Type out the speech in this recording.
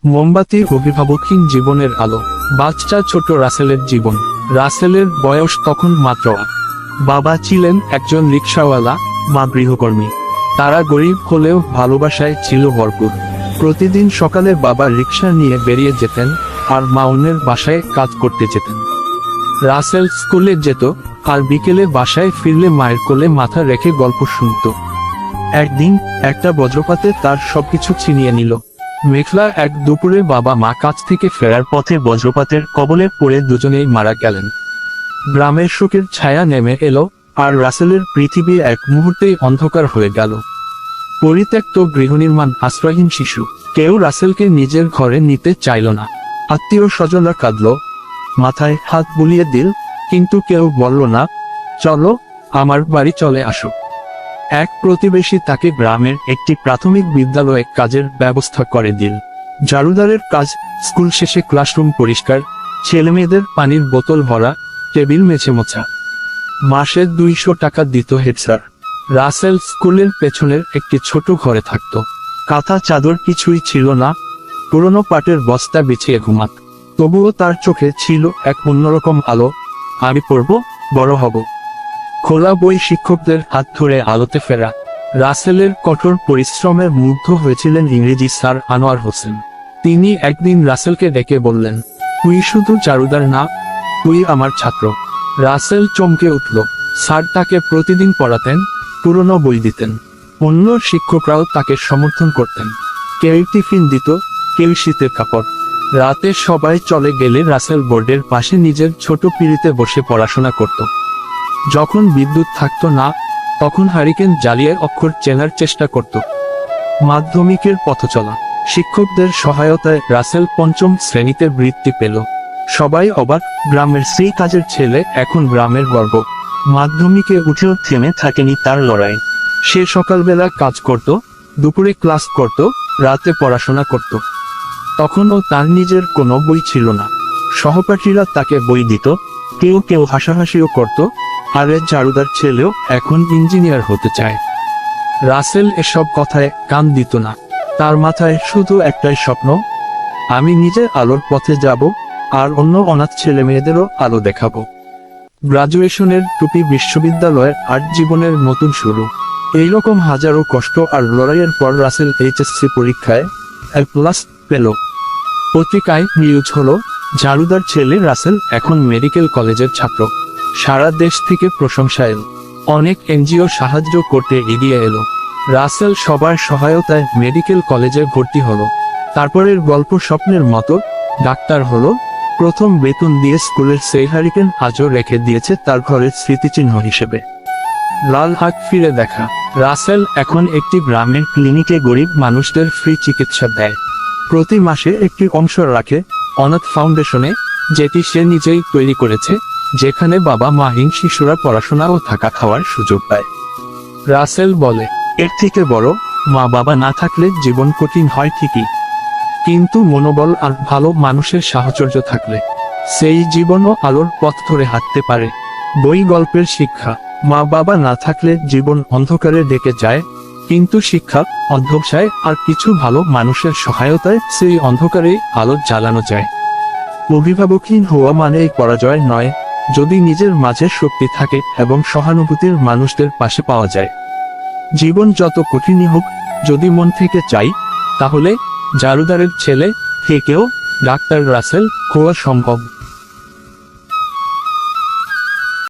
মোমবাতি অভিভাবকহীন জীবনের আলো। বাচ্চা ছোট রাসেলের জীবন। রাসেলের বয়স তখন মাত্র 8। বাবা ছিলেন একজন রিকশাওয়ালা, মা গৃহকর্মী। তারা গরিব হলেও ভালোবাসায় ছিল ভরপুর। প্রতিদিন সকালে বাবা রিকশা নিয়ে বেরিয়ে যেতেন, আর মা অন্যের বাসায় কাজ করতে যেতেন। রাসেল স্কুলে যেত, আর বিকেলে বাসায় ফিরলে মায়ের কোলে মাথা রেখে গল্প শুনত। একদিন একটা বজ্রপাতে তার সবকিছু ছিনিয়ে নিল। মেঘলা এক দুপুরে বাবা মা কাজ থেকে ফেরার পথে বজ্রপাতের কবলে পড়ে দুজনেই মারা গেলেন। গ্রামের শোকের ছায়া নেমে এলো, আর রাসেলের পৃথিবী এক মুহূর্তেই অন্ধকার হয়ে গেল। পরিত্যক্ত গৃহনির্মাণ, আশ্রয়হীন শিশু। কেউ রাসেলকে নিজের ঘরে নিতে চাইল না। আত্মীয় স্বজনরা কাঁদল, মাথায় হাত বুলিয়ে দিল, কিন্তু কেউ বলল না, চলো আমার বাড়ি চলে আসো। এক প্রতিবেশী তাকে গ্রামের একটি প্রাথমিক বিদ্যালয়ে কাজের ব্যবস্থা করে দিল। ঝাড়ুদারের কাজ, স্কুল শেষে ক্লাসরুম পরিষ্কার, ছেলেমেয়েদের পানির বোতল ভরা, টেবিল মেঝে মোছা। মাসে 200 টাকা দিত হেড স্যার। রাসেল স্কুলের পেছনের একটি ছোট ঘরে থাকত। কাঁথা চাদর কিছুই ছিল না, পুরনো পাটের বস্তা বিছিয়ে ঘুমাত। তবুও তার চোখে ছিল এক অন্যরকম আলো। আমি পড়ব, বড় হব। খোলা বই, শিক্ষকদের হাত ধরে আলোতে ফেরা। রাসেলের কঠোর পরিশ্রমে মুগ্ধ হয়েছিলেন ইংরেজি স্যার আনোয়ার হোসেন। তিনি একদিন রাসেলকে ডেকে বললেন, তুই শুধু চারুদার না, তুই আমার ছাত্র। রাসেল চমকে উঠল। স্যার তাকে প্রতিদিন পড়াতেন, পুরনো বই দিতেন। অন্য শিক্ষকরাও তাকে সমর্থন করতেন। কেউ টিফিন দিত, কেউ শীতের কাপড়। রাতে সবাই চলে গেলে রাসেল বোর্ডের পাশে নিজের ছোট পিঁড়িতে বসে পড়াশোনা করত। যখন বিদ্যুৎ থাকতো না, তখন হারিকেন জ্বালিয়ে অক্ষর চেনার চেষ্টা করত। মাধ্যমিকের পথ চলা। শিক্ষকদের সহায়তায় রাসেল 5ম শ্রেণীতে বৃত্তি পেল। সবাই অবাক, গ্রামের সেই কাজের ছেলে এখন গ্রামের গর্ব। মাধ্যমিকে উঠেও থেমে থাকেনি তার লড়াই। সে সকালবেলা কাজ করত, দুপুরে ক্লাস করত, রাতে পড়াশোনা করত। তখনও তার নিজের কোনো বই ছিল না। সহপাঠীরা তাকে বই দিত, কেউ কেউ হাসাহাসিও করত, আরে ঝাড়ুদার ছেলেও এখন ইঞ্জিনিয়ার হতে চায়। রাসেল এসব কথায় কান দিত না। তার মাথায় শুধু একটাই স্বপ্ন, আমি নিজে আলোর পথে যাব, আর অন্য অনাথ ছেলে মেয়েদেরও আলো দেখাবো। গ্রাজুয়েশনের টুপি, বিশ্ববিদ্যালয়ের আর্ট জীবনের নতুন শুরু। এইরকম হাজারো কষ্ট আর লড়াইয়ের পর রাসেল এইচএসসি পরীক্ষায় A+ পেল। পত্রিকায় নিউজ হলো, ঝাড়ুদার ছেলে রাসেল এখন মেডিকেল কলেজের ছাত্র। সারা দেশ থেকে প্রশংসা এলো। অনেক এনজিও সাহায্য করতে এগিয়ে এলো। রাসেল সবার সহায়তায় মেডিকেল কলেজে ভর্তি হলো। তারপরের গল্প স্বপ্নের মতো, ডাক্তার হলো। প্রথম বেতন দিয়ে স্কুলের সেই হারিকেন আজও রেখে দিয়েছে তার ঘরের স্মৃতিচিহ্ন হিসেবে। লাল হাত ফিরে দেখা। রাসেল এখন একটি গ্রামের ক্লিনিকে গরিব মানুষদের ফ্রি চিকিৎসা দেয়। প্রতি মাসে একটি অংশ রাখে অনাথ ফাউন্ডেশনে, যেটি সে নিজেই তৈরি করেছে, যেখানে বাবা মাহীন শিশুরা পড়াশোনা ও থাকা খাওয়ার সুযোগ পায়। রাসেল বলে, এর থেকে বড়, মা বাবা না থাকলে জীবন কঠিন হয় ঠিকই, কিন্তু মনোবল আর ভালো মানুষের সাহচর্য থাকলে সেই জীবনও আলোর পথ ধরে হাঁটতে পারে। বই গল্পের শিক্ষা। মা বাবা না থাকলে জীবন অন্ধকারে ডেকে যায়, কিন্তু শিক্ষা, অধ্যবসায় আর কিছু ভালো মানুষের সহায়তায় সেই অন্ধকারে আলো জ্বালানো যায়। অভিভাবকহীন হওয়া মানে এই পরাজয় নয়, যদি নিজের মাঝে শক্তি থাকে এবং সহানুভূতির মানুষদের পাশে পাওয়া যায়। জীবন যত কঠিনই হোক, যদি মন থেকে চাই, তাহলে ঝাড়ুদারের ছেলে থেকেও ডাক্তার রাসেল হওয়া সম্ভব।